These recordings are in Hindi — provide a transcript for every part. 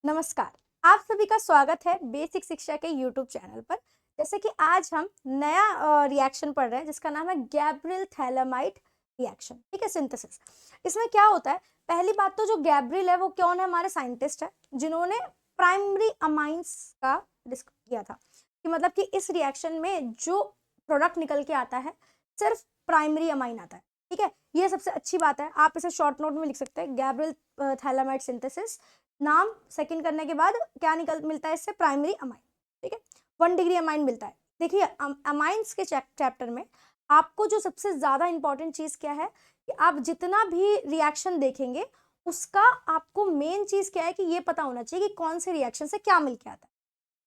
नमस्कार। आप सभी का स्वागत है बेसिक शिक्षा के यूट्यूब चैनल पर। जैसे कि आज हम नया रिएक्शन पढ़ रहे हैं जिसका नाम है गैब्रियल थैलामाइड रिएक्शन, ठीक है, सिंथेसिस। इसमें क्या होता है, पहली बात तो जो गैब्रियल है वो कौन है, हमारे साइंटिस्ट है जिन्होंने प्राइमरी अमाइंस का डिस्कस किया था कि मतलब कि इस रिएक्शन में जो प्रोडक्ट निकल के आता है सिर्फ प्राइमरी अमाइन आता है, ठीक है। ये सबसे अच्छी बात है, आप इसे शॉर्ट नोट में लिख सकते हैं, गैब्रियल थैलामाइड सिंथेसिस। नाम सेकंड करने के बाद क्या निकल मिलता है इससे, प्राइमरी अमाइन, ठीक है। 1 डिग्री अमाइन मिलता है। देखिए अमाइंस के चैप्टर में आपको जो सबसे ज्यादा इंपॉर्टेंट चीज क्या है कि आप जितना भी रिएक्शन देखेंगे उसका आपको मेन चीज क्या है कि ये पता होना चाहिए कि कौन से रिएक्शन से क्या मिल के आता है,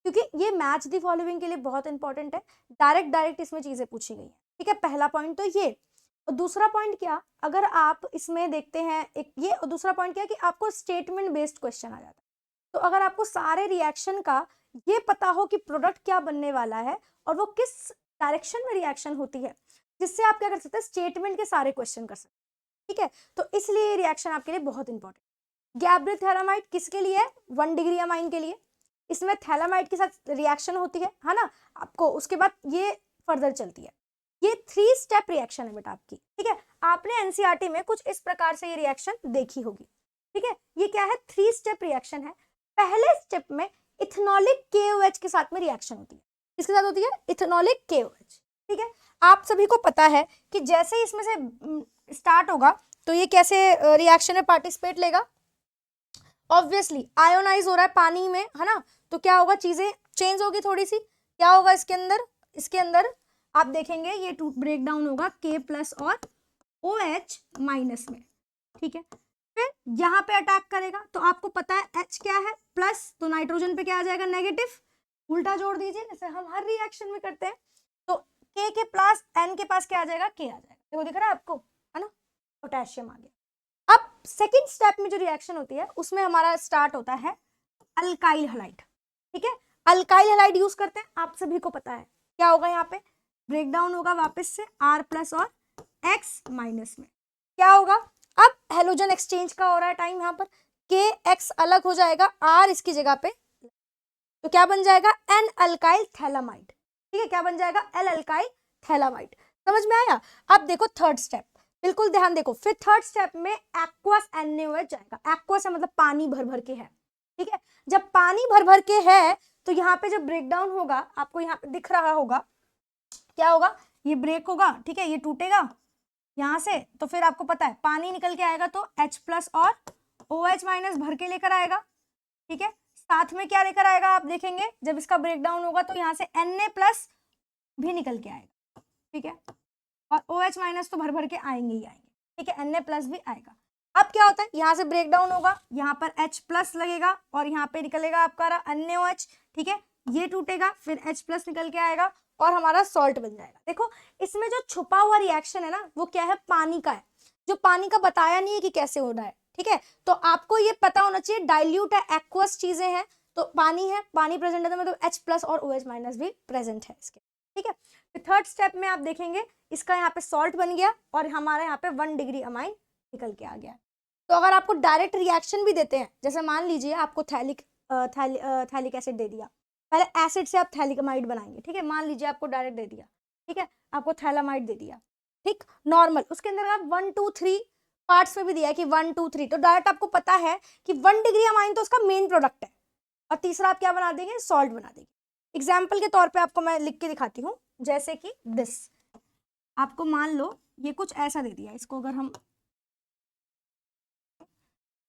क्योंकि ये मैच द फॉलोइंग के लिए बहुत इंपॉर्टेंट है। डायरेक्ट इसमें चीजें पूछी गई है, ठीक है। पहला पॉइंट तो ये, और दूसरा पॉइंट क्या, अगर आप इसमें देखते हैं एक ये, और दूसरा पॉइंट क्या कि आपको स्टेटमेंट बेस्ड क्वेश्चन आ जाता है। तो अगर आपको सारे रिएक्शन का ये पता हो कि प्रोडक्ट क्या बनने वाला है और वो किस डायरेक्शन में रिएक्शन होती है, जिससे आप क्या कर सकते हैं, स्टेटमेंट के सारे क्वेश्चन कर सकते हैं, ठीक है। तो इसलिए रिएक्शन आपके लिए बहुत इंपॉर्टेंट। गैब्रियल थैलामाइड किसके लिए है, 1 डिग्री अमाइन के लिए। इसमें थैलामाइड के साथ रिएक्शन होती है ना आपको, उसके बाद ये फर्दर चलती है। ये 3 स्टेप रिएक्शन है बेटा आपकी, ठीक है। आपने एनसीईआरटी में कुछ इस प्रकार से ये रिएक्शन देखी होगी, ठीक है। ये क्या है, 3 स्टेप रिएक्शन है। पहले स्टेप में इथेनॉलिक KOH के साथ में रिएक्शन होती है। किसके साथ होती है, इथेनॉलिक KOH, ठीक है। आप सभी को पता है कि जैसे ही इसमें से स्टार्ट होगा तो ये कैसे रिएक्शन में पार्टिसिपेट लेगा, ऑब्वियसली आयोनाइज हो रहा है पानी में, है ना। तो क्या होगा, चीजें चेंज होगी थोड़ी सी। क्या होगा इसके अंदर आप देखेंगे ये ब्रेक डाउन होगा K प्लस और OH माइनस में, ठीक है। फिर यहाँ पे अटैक करेगा तो आपको पता है H क्या है, प्लस, तो नाइट्रोजन पे क्या आ जाएगा, नेगेटिव। उल्टा जोड़ दीजिए जैसे हम हर रिएक्शन में करते हैं। तो K के प्लस N के पास क्या आ जाएगा, K आ जाएगा। देखो दिख रहा है आपको, है ना, पोटेशियम आ गया। अब सेकेंड स्टेप में जो रिएक्शन होती है उसमें हमारा स्टार्ट होता है अल्काइल हैलाइड, ठीक है। अल्काइल हैलाइड यूज करते हैं, आप सभी को पता है क्या होगा, यहाँ पे ब्रेक डाउन होगा वापस से R प्लस और X माइनस में। क्या होगा, अब हेलोजन एक्सचेंज का हो रहा है टाइम, यहाँ पर KX अलग हो जाएगा, R इसकी जगह पे, तो क्या बन जाएगा, N अल्काइल थैलामाइड, ठीक है। क्या बन जाएगा, L अल्काइल थैलामाइड। समझ में आया। अब देखो थर्ड स्टेप, बिल्कुल ध्यान देखो। फिर थर्ड स्टेप में एक्वस NaOH जाएगा। एक्वस है मतलब पानी भर भर के है, ठीक है। जब पानी भर भर के है तो यहाँ पे जब ब्रेक डाउन होगा, आपको यहाँ पे दिख रहा होगा क्या होगा, ये ब्रेक होगा, ठीक है, ये टूटेगा यहाँ से, तो फिर आपको पता है पानी निकल के आएगा तो H प्लस और OH माइनस भर के लेकर आएगा, ठीक है। साथ में क्या लेकर आएगा, आप देखेंगे जब इसका ब्रेक डाउन होगा तो यहाँ से Na प्लस भी निकल के आएगा, ठीक है, और OH माइनस तो भर भर के आएंगे ही आएंगे, ठीक है, Na प्लस भी आएगा। अब क्या होता है, यहाँ से ब्रेक डाउन होगा, यहाँ पर H प्लस लगेगा और यहाँ पे निकलेगा आपका NaOH, ठीक है, ये टूटेगा, फिर H प्लस निकल के आएगा और हमारा सॉल्ट बन जाएगा। देखो इसमें जो छुपा हुआ रिएक्शन है ना वो क्या है, पानी का है, जो पानी का बताया नहीं है कि कैसे हो रहा है, ठीक है। तो आपको ये पता होना चाहिए डाइल्यूट है, एक्वस चीजें हैं, तो पानी है, पानी प्रेजेंट है तो मतलब H प्लस और OH माइनस भी प्रेजेंट है इसके, ठीक है। फिर थर्ड स्टेप में आप देखेंगे इसका यहाँ पे सॉल्ट बन गया और हमारे यहाँ पे 1 डिग्री अमाइन निकल के आ गया। तो अगर आपको डायरेक्ट रिएक्शन भी देते हैं, जैसे मान लीजिए आपको थैलिक एसिड दे दिया, पहले एसिड से आप थैलिकमाइड बनाएंगे, ठीक है, मान लीजिए आपको डायरेक्ट दे दिया, ठीक है, आपको थैलामाइड दे दिया, ठीक, नॉर्मल, उसके अंदर आप 1 2 3 पार्ट्स में भी दिया है कि 1 2 3, तो डायरेक्ट आपको पता है कि 1 डिग्री अमाइन तो उसका मेन प्रोडक्ट है, और तीसरा आप क्या बना देंगे, सॉल्ट बना देंगे। एग्जाम्पल के तौर पे आपको मैं लिख के दिखाती हूँ, जैसे कि दिस, आपको मान लो ये कुछ ऐसा दे दिया, इसको अगर हम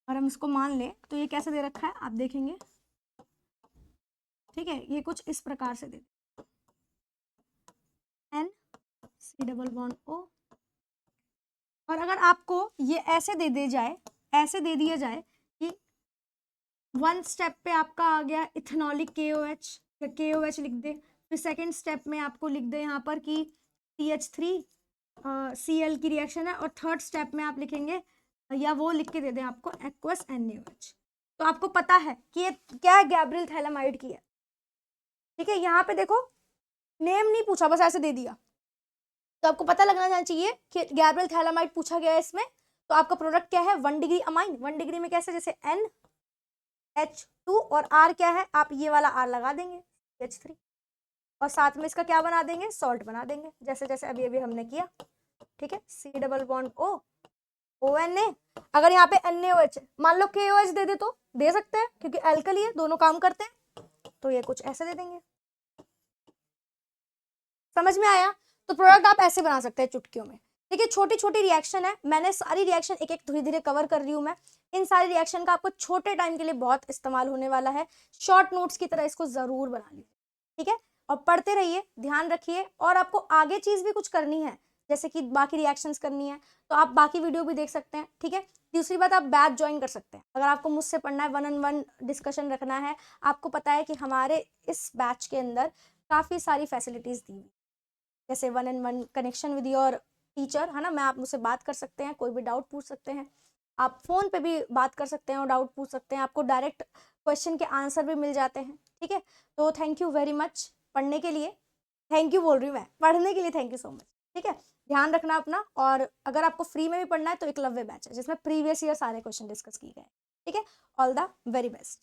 इसको मान लें तो ये कैसे दे रखा है आप देखेंगे, ठीक है, ये कुछ इस प्रकार से दे NC डबल बॉन्ड O, और अगर आपको ये ऐसे दे दिया जाए कि 1 स्टेप पे आपका आ गया इथेनॉलिक KOH, या KOH लिख दे, फिर सेकेंड स्टेप में आपको लिख दे यहाँ पर कि CH3 Cl की रिएक्शन है, और थर्ड स्टेप में आप लिखेंगे या वो लिख के दे दें आपको एक्वस NaOH, तो आपको पता है कि ये क्या है, गैब्रियल थैलामाइड की है, ठीक है। यहाँ पे देखो नेम नहीं पूछा, बस ऐसे दे दिया, तो आपको पता लगना चाहिए कि गैब्रियल थैलामाइड पूछा गया है इसमें। तो आपका प्रोडक्ट क्या है, 1 डिग्री अमाइन, 1 डिग्री में कैसे, जैसे H2 और R क्या है, आप ये वाला R लगा देंगे H3 और साथ में इसका क्या बना देंगे, सॉल्ट बना देंगे, जैसे जैसे अभी अभी हमने किया। ठीक है, C double bond O ONA। अगर यहाँ पे NaOH मान लो KOH दे दे तो दे सकते हैं, क्योंकि एल्कली है, दोनों काम करते हैं, तो ये कुछ ऐसे दे देंगे। समझ में आया? तो प्रोडक्ट आप ऐसे बना सकते हैं चुटकियों में। देखिए छोटी छोटी रिएक्शन है, मैंने सारी रिएक्शन एक एक धीरे धीरे कवर कर रही हूँ मैं। इन सारी रिएक्शन का आपको छोटे टाइम के लिए बहुत इस्तेमाल होने वाला है, शॉर्ट नोट्स की तरह इसको जरूर बना लीजिए। ठीक है, और पढ़ते रहिए, ध्यान रखिए, और आपको आगे चीज भी कुछ करनी है, जैसे कि बाकी रिएक्शंस करनी है, तो आप बाकी वीडियो भी देख सकते हैं। ठीक है, दूसरी बात, आप बैच ज्वाइन कर सकते हैं अगर आपको मुझसे पढ़ना है, 1-on-1 डिस्कशन रखना है। आपको पता है कि हमारे इस बैच के अंदर काफी सारी फैसिलिटीज दी हुई, जैसे 1-on-1 connection with your teacher, है ना, मैं आप मुझसे बात कर सकते हैं, कोई भी डाउट पूछ सकते हैं, आप फोन पे भी बात कर सकते हैं और डाउट पूछ सकते हैं, आपको डायरेक्ट क्वेश्चन के आंसर भी मिल जाते हैं। ठीक है, तो थैंक यू वेरी मच पढ़ने के लिए, थैंक यू बोल रही हूँ मैं, पढ़ने के लिए थैंक यू सो मच। ठीक है, ध्यान रखना अपना, और अगर आपको फ्री में भी पढ़ना है तो एकलव्य बैच है जिसमें प्रीवियस ईयर सारे क्वेश्चन डिस्कस किए गए। ठीक है, ऑल द वेरी बेस्ट।